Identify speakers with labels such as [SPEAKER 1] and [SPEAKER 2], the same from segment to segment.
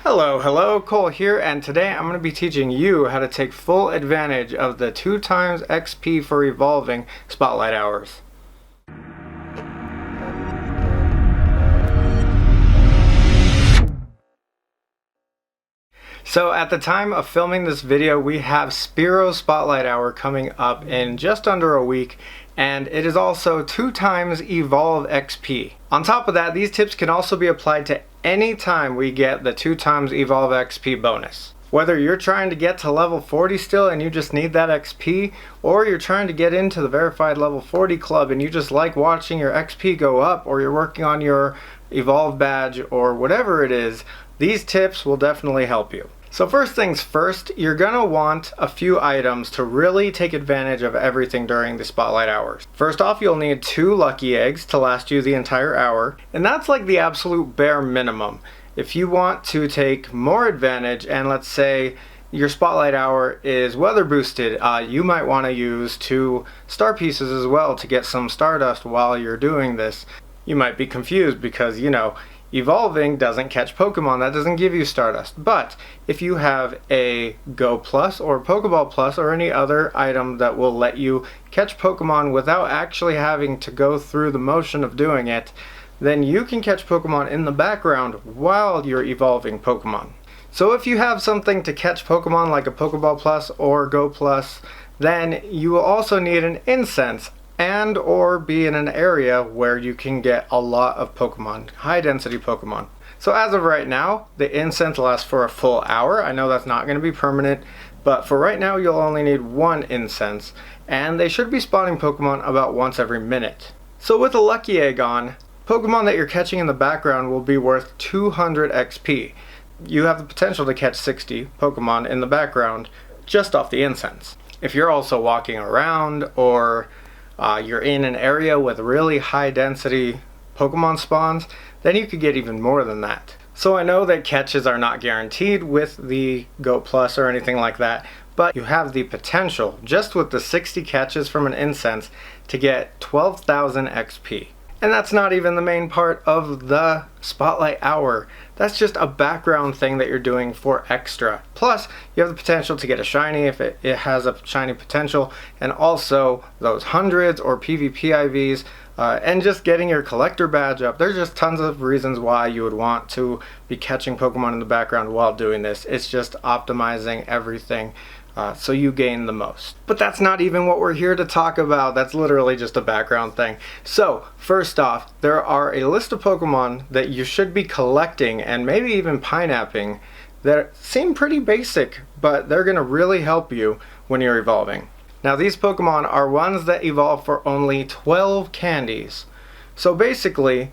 [SPEAKER 1] Hello, Cole here, and today I'm going to be teaching you how to take full advantage of the 2 times XP for evolving spotlight hours. So at the time of filming this video, we have Spearo's Spotlight Hour coming up in just under a week, and it is also 2 times Evolve XP. On top of that, these tips can also be applied to any time we get the 2 times Evolve XP bonus. Whether you're trying to get to level 40 still and you just need that XP, or you're trying to get into the verified level 40 club and you just like watching your XP go up, or you're working on your Evolve badge or whatever it is, these tips will definitely help you. So first things first, you're gonna want a few items to really take advantage of everything during the spotlight hours. First off, you'll need 2 lucky eggs to last you the entire hour, and that's like the absolute bare minimum. If you want to take more advantage, and let's say your spotlight hour is weather boosted, you might want to use 2 star pieces as well to get some stardust while you're doing this. You might be confused because, evolving doesn't catch Pokemon, that doesn't give you Stardust. But if you have a Go Plus or Pokeball Plus or any other item that will let you catch Pokemon without actually having to go through the motion of doing it, then you can catch Pokemon in the background while you're evolving Pokemon. So if you have something to catch Pokemon like a Pokeball Plus or Go Plus, then you will also need an incense and or be in an area where you can get a lot of Pokemon, high density Pokemon. So as of right now, the incense lasts for a full hour. I know that's not going to be permanent, but for right now you'll only need 1 incense, and they should be spawning Pokemon about once every minute. So with a lucky egg on, Pokemon that you're catching in the background will be worth 200 XP. You have the potential to catch 60 Pokemon in the background just off the incense. If you're also walking around, or you're in an area with really high density Pokemon spawns, then you could get even more than that. So I know that catches are not guaranteed with the Go Plus or anything like that, but you have the potential, just with the 60 catches from an incense, to get 12,000 XP. And that's not even the main part of the spotlight hour. That's just a background thing that you're doing for extra. Plus, you have the potential to get a shiny if it has a shiny potential, and also those hundreds or PvP IVs, and just getting your collector badge up. There's just tons of reasons why you would want to be catching Pokemon in the background while doing this. It's just optimizing everything so you gain the most. But that's not even what we're here to talk about. That's literally just a background thing. So first off, there are a list of Pokemon that you should be collecting and maybe even pineapping that seem pretty basic, but they're going to really help you when you're evolving. Now these Pokemon are ones that evolve for only 12 candies. So basically,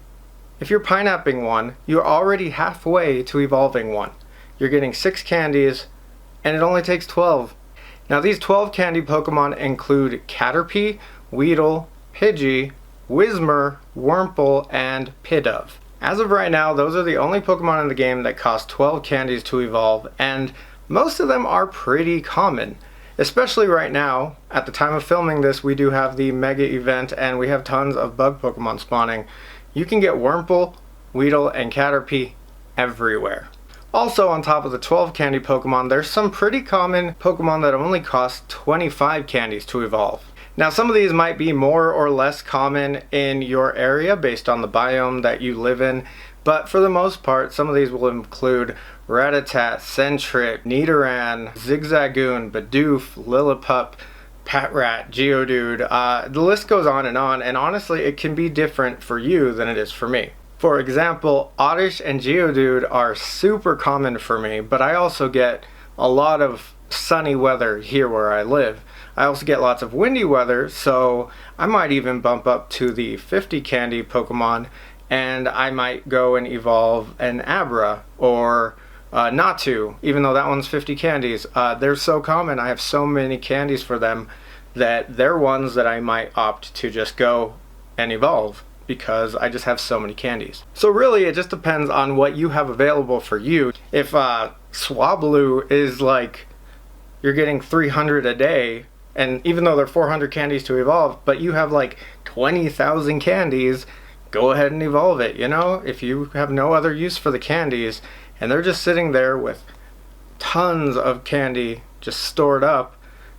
[SPEAKER 1] if you're pineapping one, you're already halfway to evolving one. You're getting 6 candies, and it only takes 12. Now these 12 candy Pokemon include Caterpie, Weedle, Pidgey, Whismur, Wurmple, and Pidove. As of right now, those are the only Pokemon in the game that cost 12 candies to evolve, and most of them are pretty common. Especially right now, at the time of filming this, we do have the Mega event and we have tons of bug Pokemon spawning. You can get Wurmple, Weedle, and Caterpie everywhere. Also, on top of the 12 candy Pokemon, there's some pretty common Pokemon that only cost 25 candies to evolve. Now some of these might be more or less common in your area based on the biome that you live in, but for the most part, some of these will include Rattata, Sentret, Nidoran, Zigzagoon, Bidoof, Lillipup, Patrat, Geodude. The list goes on, and honestly it can be different for you than it is for me. For example, Oddish and Geodude are super common for me, but I also get a lot of sunny weather here where I live. I also get lots of windy weather, so I might even bump up to the 50 candy Pokemon, and I might go and evolve an Abra or Natu, even though that one's 50 candies. They're so common, I have so many candies for them that they're ones that I might opt to just go and evolve, because I just have so many candies. So really it just depends on what you have available for you. If Swablu is like you're getting 300 a day, and even though they're 400 candies to evolve, but you have like 20,000 candies, go ahead and evolve it, If you have no other use for the candies and they're just sitting there with tons of candy just stored up,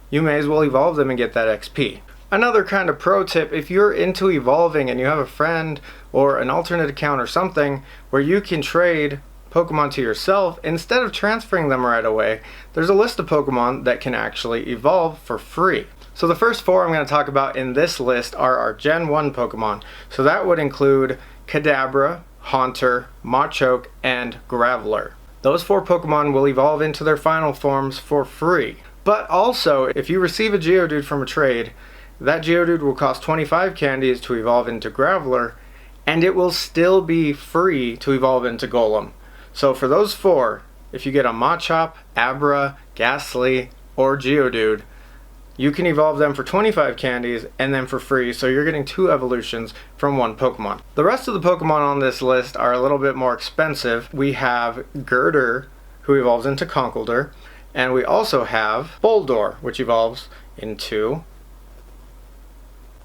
[SPEAKER 1] you may as well evolve them and get that XP. Another kind of pro tip, if you're into evolving and you have a friend or an alternate account or something where you can trade Pokemon to yourself, instead of transferring them right away, there's a list of Pokemon that can actually evolve for free. So the first 4 I'm going to talk about in this list are our Gen 1 Pokemon. So that would include Kadabra, Haunter, Machoke, and Graveler. Those 4 Pokemon will evolve into their final forms for free. But also, if you receive a Geodude from a trade, that Geodude will cost 25 candies to evolve into Graveler, and it will still be free to evolve into Golem. So for those 4, if you get a Machop, Abra, Ghastly, or Geodude, you can evolve them for 25 candies and then for free, so you're getting 2 evolutions from 1 Pokemon. The rest of the Pokemon on this list are a little bit more expensive. We have Girder, who evolves into Conkeldurr, and we also have Boldore, which evolves into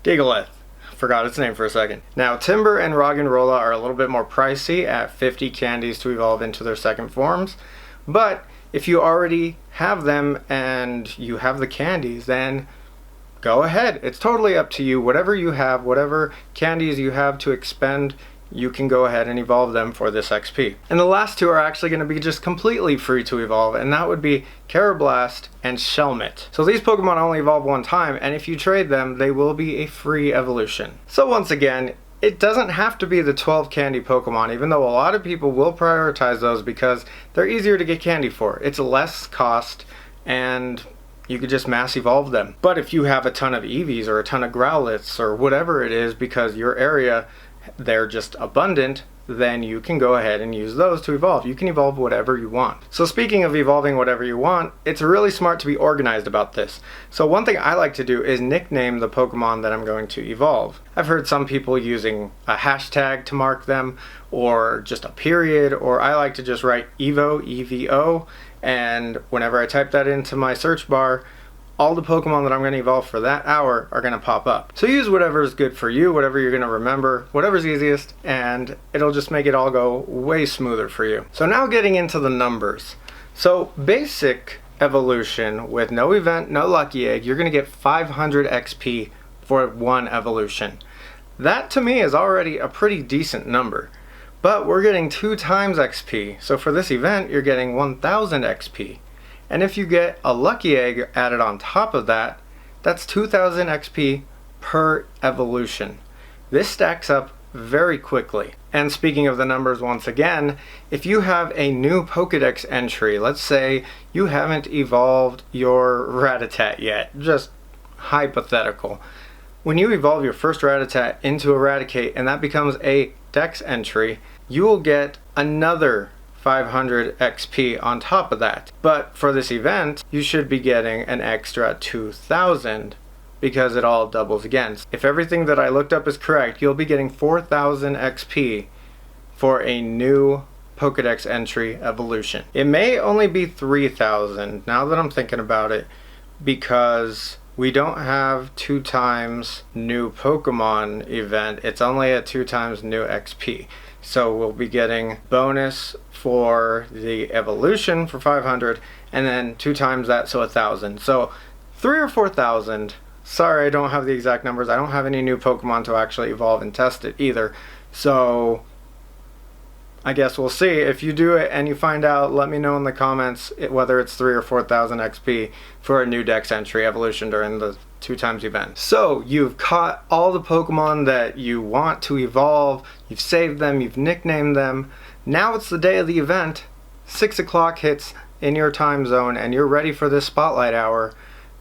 [SPEAKER 1] Gigalith. Forgot its name for a second. Now, Timber and Roggenrola are a little bit more pricey at 50 candies to evolve into their second forms, but if you already have them and you have the candies, then go ahead. It's totally up to you. Whatever you have, whatever candies you have to expend, you can go ahead and evolve them for this XP. And the last 2 are actually going to be just completely free to evolve, and that would be Karrablast and Shelmet. So these Pokemon only evolve 1 time, and if you trade them, they will be a free evolution. So once again, it doesn't have to be the 12 candy Pokemon, even though a lot of people will prioritize those because they're easier to get candy for. It's less cost, and you could just mass evolve them. But if you have a ton of Eevees or a ton of Growlithes or whatever it is, because your area, they're just abundant, then you can go ahead and use those to evolve. You can evolve whatever you want. So speaking of evolving whatever you want, it's really smart to be organized about this. So one thing I like to do is nickname the Pokemon that I'm going to evolve. I've heard some people using a hashtag to mark them, or just a period, or I like to just write Evo, EVO, and whenever I type that into my search bar, all the Pokemon that I'm going to evolve for that hour are going to pop up. So use whatever is good for you, whatever you're going to remember, whatever's easiest, and it'll just make it all go way smoother for you. So now getting into the numbers. So basic evolution with no event, no lucky egg, you're going to get 500 XP for 1 evolution. That to me is already a pretty decent number. But we're getting 2 times XP. So for this event, you're getting 1000 XP. And if you get a lucky egg added on top of that, that's 2000 XP per evolution. This stacks up very quickly. And speaking of the numbers once again, if you have a new Pokedex entry, let's say you haven't evolved your Rattata yet, just hypothetical. When you evolve your first Rattata into Eradicate and that becomes a Dex entry, you will get another 500 XP on top of that. But for this event, you should be getting an extra 2000 because it all doubles again. If everything that I looked up is correct, you'll be getting 4000 XP for a new Pokedex entry evolution. It may only be 3000 now that I'm thinking about it, because we don't have 2 times new Pokemon event. It's only a 2 times new XP. So we'll be getting bonus for the evolution for 500, and then 2 times that, so 1000. So 3,000 or 4,000. Sorry, I don't have the exact numbers. I don't have any new Pokemon to actually evolve and test it either. So I guess we'll see. If you do it and you find out, let me know in the comments whether it's 3,000 or 4,000 XP for a new Dex entry evolution during the 2 times event. So you've caught all the Pokemon that you want to evolve, you've saved them, you've nicknamed them. Now it's the day of the event. 6 o'clock hits in your time zone and you're ready for this spotlight hour.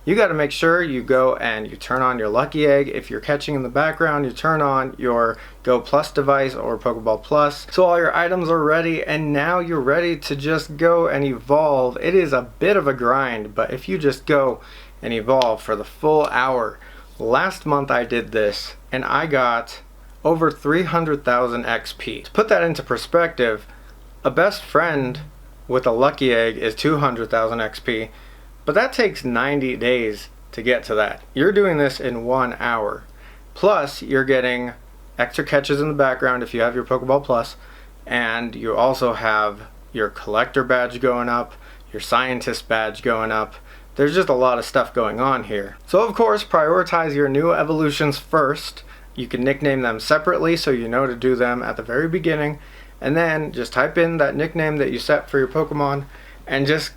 [SPEAKER 1] You got to make sure you go and you turn on your lucky egg. If you're catching in the background, you turn on your Go Plus device or Pokeball Plus. So all your items are ready, and now you're ready to just go and evolve. It is a bit of a grind, but if you just go and evolve for the full hour. Last month I did this and I got over 300,000 XP. To put that into perspective, a best friend with a lucky egg is 200,000 XP. But that takes 90 days to get to that. You're doing this in 1 hour. Plus, you're getting extra catches in the background if you have your Pokeball Plus. And you also have your collector badge going up, your scientist badge going up. There's just a lot of stuff going on here. So of course, prioritize your new evolutions first. You can nickname them separately so you know to do them at the very beginning, and then just type in that nickname that you set for your Pokemon and just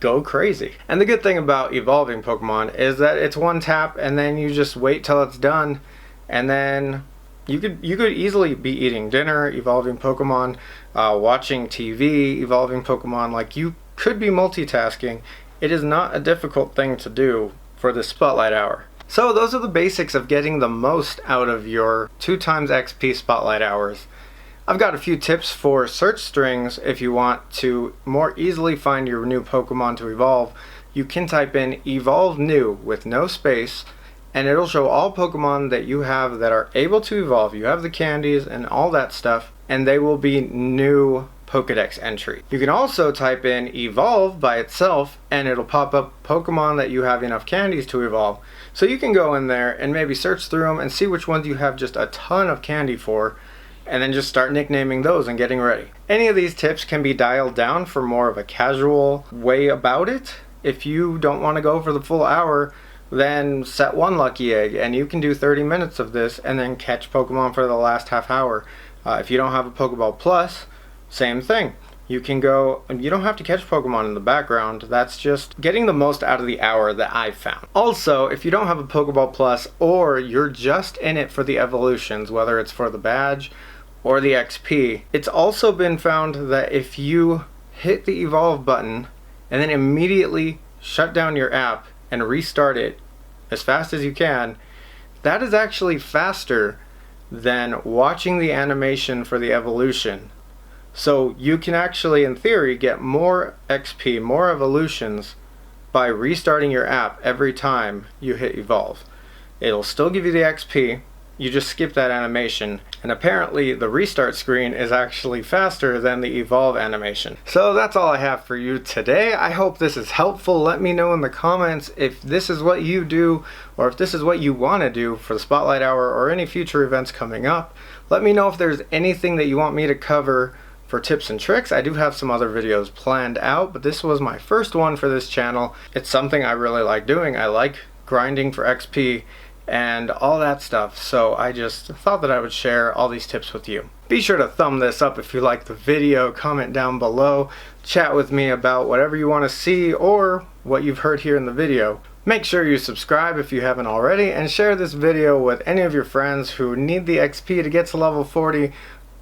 [SPEAKER 1] go crazy. And the good thing about evolving Pokemon is that it's one tap and then you just wait till it's done, and then you could easily be eating dinner, evolving Pokemon, watching TV, evolving Pokemon. Like, you could be multitasking. It is not a difficult thing to do for the Spotlight Hour. So those are the basics of getting the most out of your 2x XP Spotlight Hours. I've got a few tips for search strings if you want to more easily find your new Pokemon to evolve. You can type in evolve new with no space, and it'll show all Pokemon that you have that are able to evolve. You have the candies and all that stuff, and they will be new Pokedex entry. You can also type in evolve by itself, and it'll pop up Pokemon that you have enough candies to evolve. So you can go in there and maybe search through them and see which ones you have just a ton of candy for, and then just start nicknaming those and getting ready. Any of these tips can be dialed down for more of a casual way about it. If you don't want to go for the full hour, then set one lucky egg and you can do 30 minutes of this and then catch Pokemon for the last half hour. If you don't have a Pokeball Plus, same thing. You can go, you don't have to catch Pokemon in the background. That's just getting the most out of the hour that I've found. Also, if you don't have a Pokeball Plus, or you're just in it for the evolutions, whether it's for the badge or the XP, it's also been found that if you hit the evolve button and then immediately shut down your app and restart it as fast as you can, that is actually faster than watching the animation for the evolution. So you can actually, in theory, get more XP, more evolutions by restarting your app every time you hit evolve. It'll still give you the XP, you just skip that animation, and apparently the restart screen is actually faster than the evolve animation. So that's all I have for you today. I hope this is helpful. Let me know in the comments if this is what you do, or if this is what you want to do for the Spotlight Hour or any future events coming up. Let me know if there's anything that you want me to cover for tips and tricks. I do have some other videos planned out, but this was my first one for this channel. It's something I really like doing. I like grinding for XP and all that stuff, so I just thought that I would share all these tips with you. Be sure to thumb this up if you like the video, comment down below, chat with me about whatever you want to see or what you've heard here in the video. Make sure you subscribe if you haven't already, and share this video with any of your friends who need the XP to get to level 40,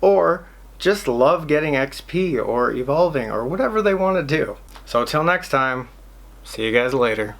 [SPEAKER 1] or just love getting XP or evolving or whatever they want to do. So until next time, see you guys later.